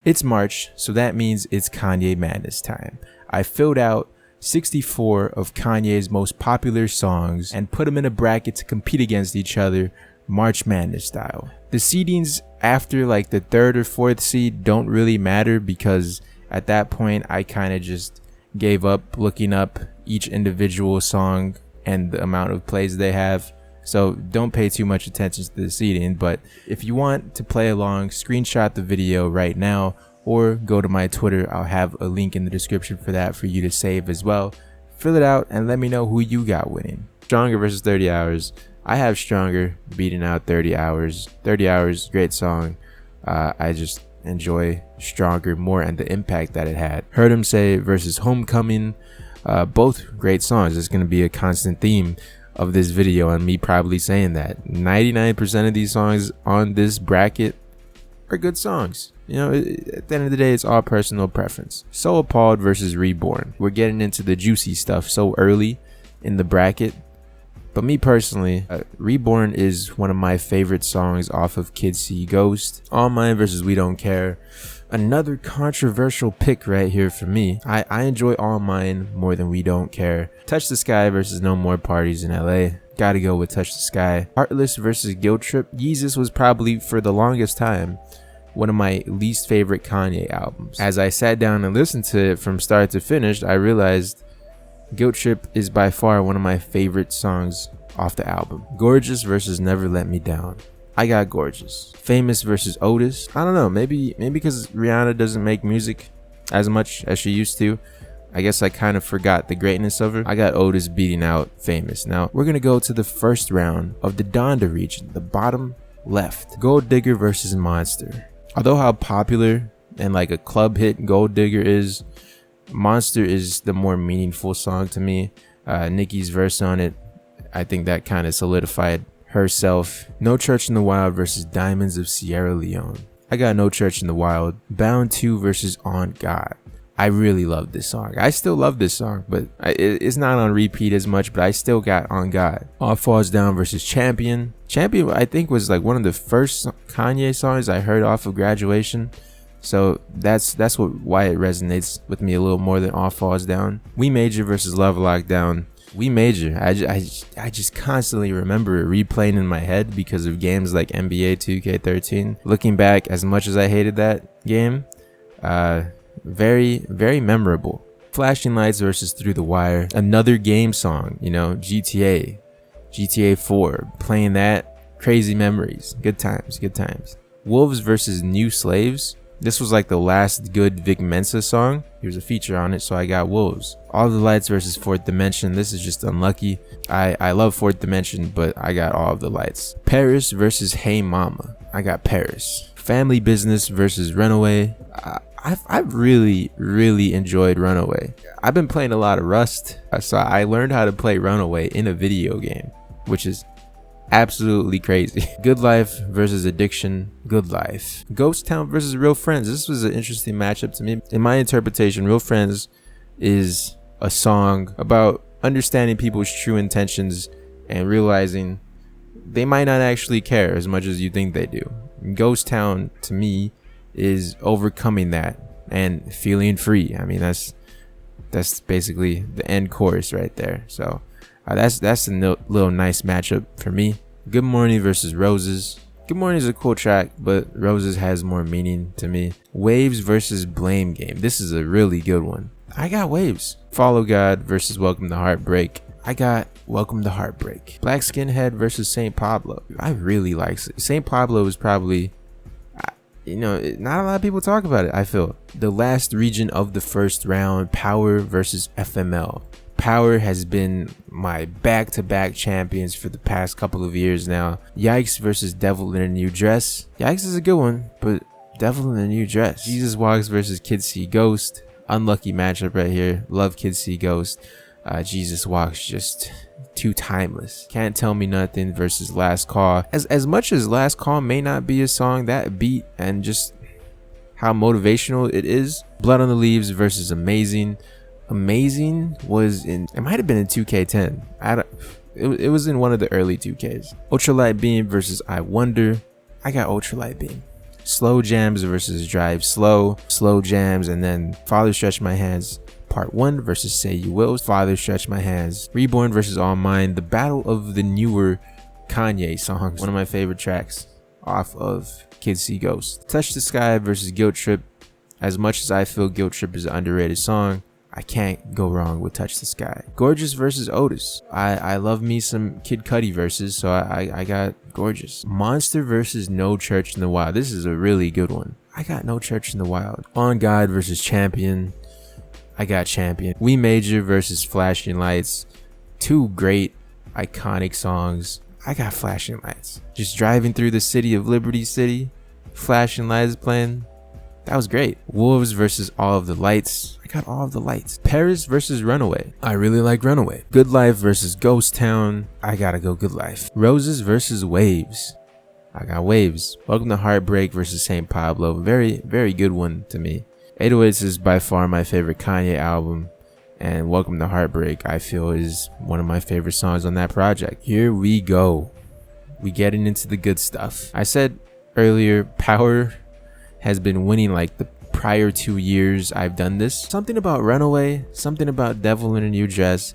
It's March, so that means it's Kanye Madness time. I filled out 64 of Kanye's most popular songs and put them in a bracket to compete against each other, March Madness style. The seedings after like the 3rd or 4th seed don't really matter, because at that point I kind of just gave up looking up each individual song and the amount of plays they have. So don't pay too much attention to the seeding, but if you want to play along, screenshot the video right now or go to my Twitter. I'll have a link in the description for that for you to save as well. Fill it out and let me know who you got winning. Stronger versus 30 Hours. I have Stronger beating out 30 Hours. 30 Hours, great song. I just enjoy Stronger more and the impact that it had. Heard Him Say versus Homecoming. Both great songs. It's going to be a constant theme of this video and me probably saying that 99% of these songs on this bracket are good songs. You know, at the end of the day, it's all personal preference. So Appalled versus Reborn. We're getting into the juicy stuff so early in the bracket, but me personally, Reborn is one of my favorite songs off of Kids See Ghost. All Mine versus We Don't Care. Another controversial pick right here for me. I enjoy All Mine more than We Don't Care. Touch the Sky versus No More Parties in LA. Gotta go with Touch the Sky. Heartless versus Guilt Trip. Yeezus was probably, for the longest time, one of my least favorite Kanye albums. As I sat down and listened to it from start to finish, I realized Guilt Trip is by far one of my favorite songs off the album. Gorgeous versus Never Let Me Down. I got Gorgeous. Famous versus Otis. I don't know, maybe because Rihanna doesn't make music as much as she used to. I guess I kind of forgot the greatness of her. I got Otis beating out Famous. Now we're gonna go to the first round of the Donda region, the bottom left. Gold Digger versus Monster. Although how popular and like a club hit Gold Digger is, Monster is the more meaningful song to me. Nicki's verse on it, I think that kind of solidified herself. No Church in the Wild versus Diamonds of Sierra Leone. I got No Church in the Wild. Bound 2 versus On God. I really love this song. I still love this song, but it's not on repeat as much, but I still got On God. All Falls Down versus Champion. Champion, I think, was like one of the first Kanye songs I heard off of Graduation. So that's why it resonates with me a little more than All Falls Down. We Major versus Love Lockdown. We Major. I just constantly remember it replaying in my head because of games like NBA 2K13. Looking back, as much as I hated that game, very, very memorable. Flashing Lights versus Through the Wire. Another game song, you know, GTA 4. Playing that, crazy memories. Good times, good times. Wolves versus New Slaves. This was like the last good Vic Mensa song. Here's a feature on it, so I got Wolves. All the Lights versus Fourth Dimension. This is just unlucky. I love Fourth Dimension, but I got All of the Lights. Paris versus Hey Mama. I got Paris. Family Business versus Runaway. I've really, really enjoyed Runaway. I've been playing a lot of Rust, so I learned how to play Runaway in a video game, which is absolutely crazy. Good Life versus Addiction. Good Life. Ghost Town versus Real Friends. This was an interesting matchup to me. In my interpretation, Real Friends is a song about understanding people's true intentions and realizing they might not actually care as much as you think they do. Ghost Town, to me, is overcoming that and feeling free. I mean, that's basically the end chorus right there. So that's a little nice matchup for me. Good Morning versus Roses. Good Morning is a cool track, but Roses has more meaning to me. Waves versus Blame Game. This is a really good one. I got Waves. Follow God versus Welcome to Heartbreak. I got Welcome to Heartbreak. Black Skinhead versus St. Pablo. I really like St. Pablo. Is probably, you know, not a lot of people talk about it, I feel. The last region of the first round, Power versus FML. Power has been my back-to-back champions for the past couple of years now. Yikes versus Devil in a New Dress. Yikes is a good one, but Devil in a New Dress. Jesus Walks versus Kids See Ghost. Unlucky matchup right here. Love Kids See Ghost. Jesus Walks, just too timeless. Can't Tell Me Nothing versus Last Call. As much as Last Call may not be a song, that beat and just how motivational it is. Blood on the Leaves versus Amazing. Amazing was in, it might have been in 2K10. It was in one of the early 2Ks. Ultralight Beam versus I Wonder. I got Ultralight Beam. Slow Jams versus Drive Slow, Slow Jams, and then Father Stretch My Hands Part 1 versus Say You Will, Father Stretch My Hands, Reborn versus All Mine, the battle of the newer Kanye songs, one of my favorite tracks off of Kids See Ghosts. Touch the Sky versus Guilt Trip. As much as I feel Guilt Trip is an underrated song, I can't go wrong with Touch the Sky. Gorgeous versus Otis. I love me some Kid Cudi verses, so I got Gorgeous. Monster versus No Church in the Wild. This is a really good one. I got No Church in the Wild. On God versus Champion. I got Champion. We Major versus Flashing Lights. Two great, iconic songs. I got Flashing Lights. Just driving through the city of Liberty City. Flashing Lights playing. That was great. Wolves versus All of the Lights. I got All of the Lights. Paris versus Runaway. I really like Runaway. Good Life versus Ghost Town. I gotta go Good Life. Roses versus Waves. I got Waves. Welcome to Heartbreak versus St. Pablo. Very, very good one to me. 808s is by far my favorite Kanye album. And Welcome to Heartbreak, I feel, is one of my favorite songs on that project. Here we go. We getting into the good stuff. I said earlier, Power has been winning like the prior 2 years I've done this. Something about Runaway, something about Devil in a New Dress.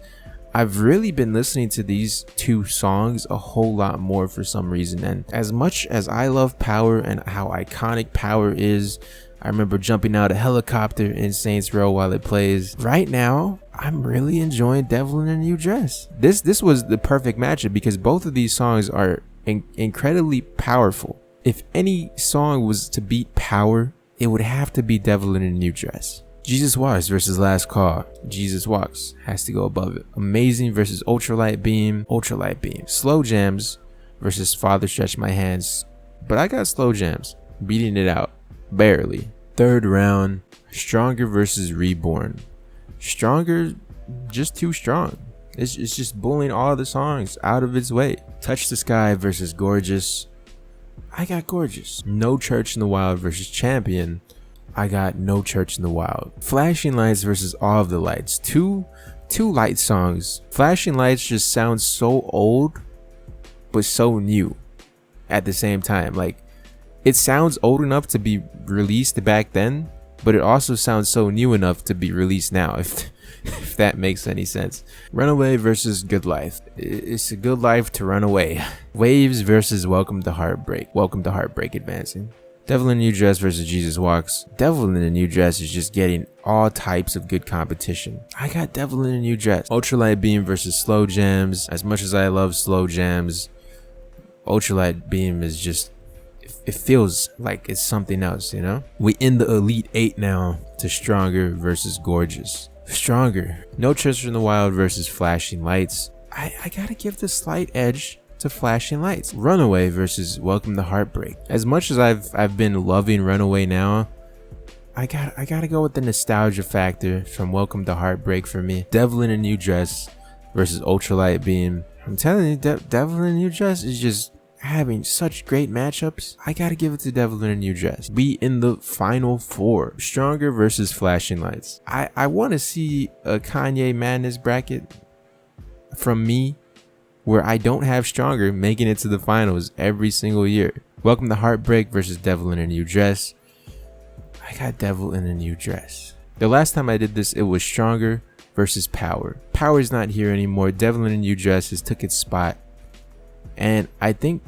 I've really been listening to these two songs a whole lot more for some reason. And as much as I love Power and how iconic Power is, I remember jumping out a helicopter in Saints Row while it plays. Right now, I'm really enjoying Devil in a New Dress. This was the perfect matchup because both of these songs are incredibly powerful. If any song was to beat Power, it would have to be Devil in a New Dress. Jesus Walks versus Last Call. Jesus Walks has to go above it. Amazing versus Ultralight Beam. Ultralight Beam. Slow Jams versus Father Stretch My Hands. But I got Slow Jams. Beating it out. Barely. Third round. Stronger versus Reborn. Stronger, just too strong. It's just bullying all the songs out of its way. Touch the Sky versus Gorgeous. I got Gorgeous. No Church in the Wild versus Champion. I got No Church in the Wild. Flashing Lights versus All of the Lights. Two light songs. Flashing Lights just sounds so old, but so new at the same time. Like, it sounds old enough to be released back then, but it also sounds so new enough to be released now, if that makes any sense. Runaway versus Good Life. It's a good life to run away. Waves versus Welcome to Heartbreak. Welcome to Heartbreak advancing. Devil in a New Dress versus Jesus Walks. Devil in a New Dress is just getting all types of good competition. I got Devil in a New Dress. Ultralight Beam versus Slow Jams. As much as I love Slow Jams, Ultralight Beam is just, it feels like it's something else, you know? We in the Elite 8 now to Stronger versus Gorgeous. Stronger. No Church in the Wild versus Flashing Lights. I gotta give the slight edge to Flashing Lights. Runaway versus Welcome to Heartbreak. As much as I've been loving Runaway now, I gotta go with the nostalgia factor from Welcome to Heartbreak for me. Devil in a New Dress versus Ultralight Beam. I'm telling you, Devil in a New Dress is just having such great matchups. I gotta give it to Devil in a New Dress. We in the final four. Stronger versus Flashing Lights. I want to see a Kanye Madness bracket from me where I don't have Stronger making it to the finals every single year. Welcome to Heartbreak versus Devil in a New Dress. I got Devil in a New Dress. The last time I did this, it was Stronger versus Power. Power's not here anymore. Devil in a New Dress has took its spot. And I think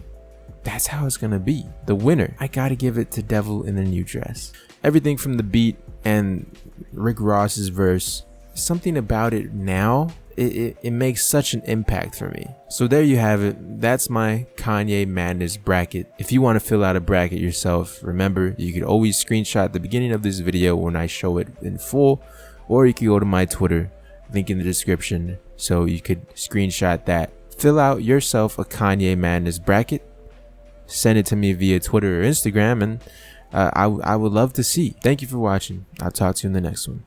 that's how it's gonna be. The winner, I gotta give it to Devil in a New Dress. Everything from the beat and Rick Ross's verse, something about it now, it makes such an impact for me. So there you have it. That's my Kanye Madness bracket. If you want to fill out a bracket yourself, remember, you could always screenshot the beginning of this video when I show it in full, or you could go to my Twitter, link in the description, so you could screenshot that. Fill out yourself a Kanye Madness bracket, send it to me via Twitter or Instagram, and I would love to see. Thank you for watching. I'll talk to you in the next one.